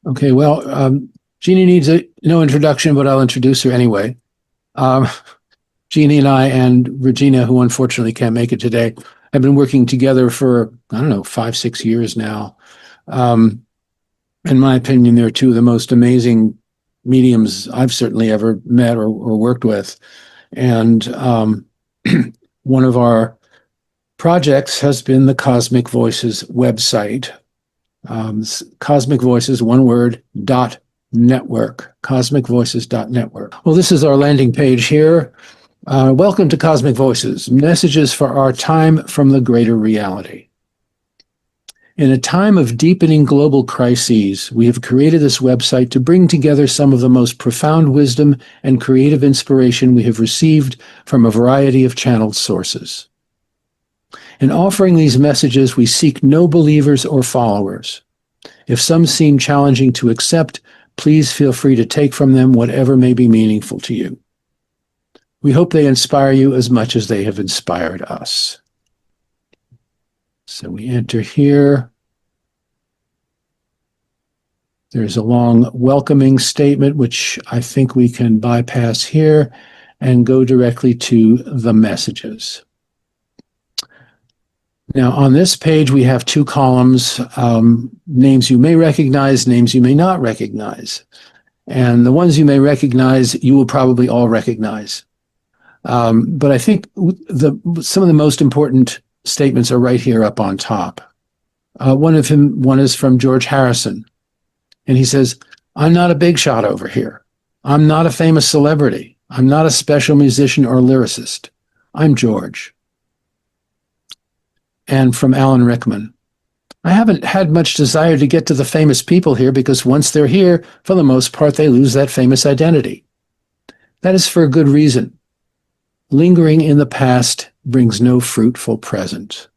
Okay, well, Jeannie needs no introduction, but I'll introduce her anyway. Jeannie and I and Regina, who unfortunately can't make it today, have been working together for, I don't know, 5, 6 years now. In my opinion, they're two of the most amazing mediums I've certainly ever met or worked with. And one of our projects has been the Cosmic Voices website. Cosmic Voices, one word, .network, cosmicvoices.network. Well, this is our landing page here. Welcome to Cosmic Voices, messages for our time from the greater reality. In a time of deepening global crises, we have created this website to bring together some of the most profound wisdom and creative inspiration we have received from a variety of channeled sources. In offering these messages, we seek no believers or followers. If some seem challenging to accept, please feel free to take from them whatever may be meaningful to you. We hope they inspire you as much as they have inspired us. So we enter here. There's a long welcoming statement, which I think we can bypass here and go directly to the messages. Now, on this page, we have two columns, names you may recognize, names you may not recognize. And the ones you may recognize, you will probably all recognize. But I think some of the most important statements are right here up on top. One is from George Harrison. And he says, I'm not a big shot over here. I'm not a famous celebrity. I'm not a special musician or lyricist. I'm George. And from Alan Rickman, I haven't had much desire to get to the famous people here because once they're here, for the most part, they lose that famous identity. That is for a good reason. Lingering in the past brings no fruitful present.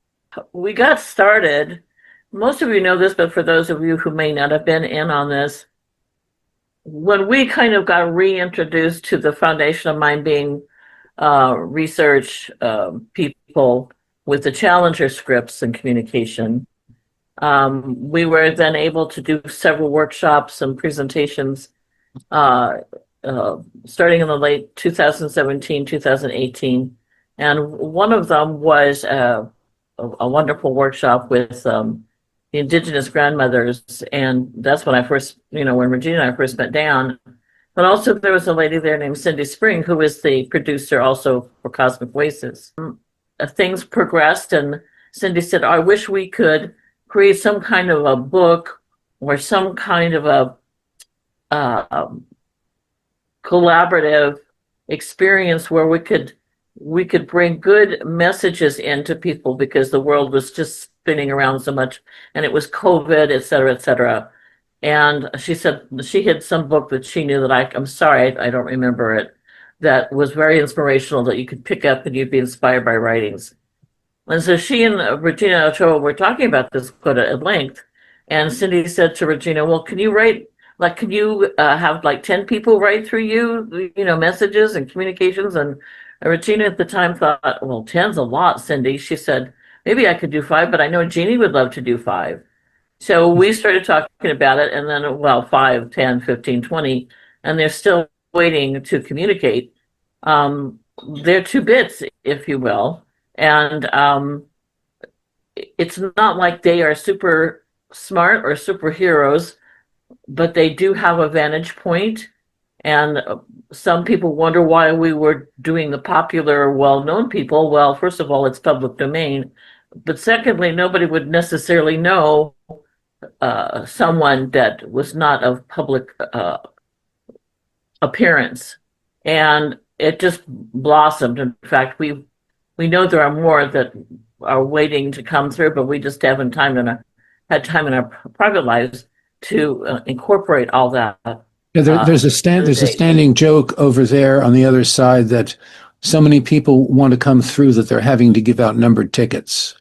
We got started. Most of you know this, but for those of you who may not have been in on this, when we kind of got reintroduced to the foundation of mind being research people with the Challenger scripts and communication, we were then able to do several workshops and presentations starting in the late 2017, 2018. And one of them was a wonderful workshop with the Indigenous grandmothers. And that's when I first, when Regina and I first met down. But also there was a lady there named Cindy Spring, who is the producer also for Cosmic Voices. Things progressed and Cindy said, I wish we could create some kind of a book or some kind of a collaborative experience where we could bring good messages into people because the world was just spinning around so much and it was COVID, et cetera, et cetera. And she said she had some book that she knew that I'm sorry, I don't remember it, that was very inspirational that you could pick up and you'd be inspired by writings. And so she and Regina Ochoa were talking about this quite at length. And Cindy said to Regina, well, can you have like 10 people write through you, messages and communications? And Regina at the time thought, well, 10's a lot, Cindy. She said, maybe I could do 5, but I know Jeannie would love to do 5. So we started talking about it, and then, 5, 10, 15, 20, and they're still waiting to communicate. They're 2 bits, if you will. And it's not like they are super smart or superheroes, but they do have a vantage point. And some people wonder why we were doing the popular, well-known people. Well, first of all, it's public domain. But secondly, nobody would necessarily know someone that was not of public appearance. And it just blossomed. In fact, we know there are more that are waiting to come through, but we just haven't had time in our private lives to incorporate all that. Yeah, there's a standing joke over there on the other side that so many people want to come through that they're having to give out numbered tickets.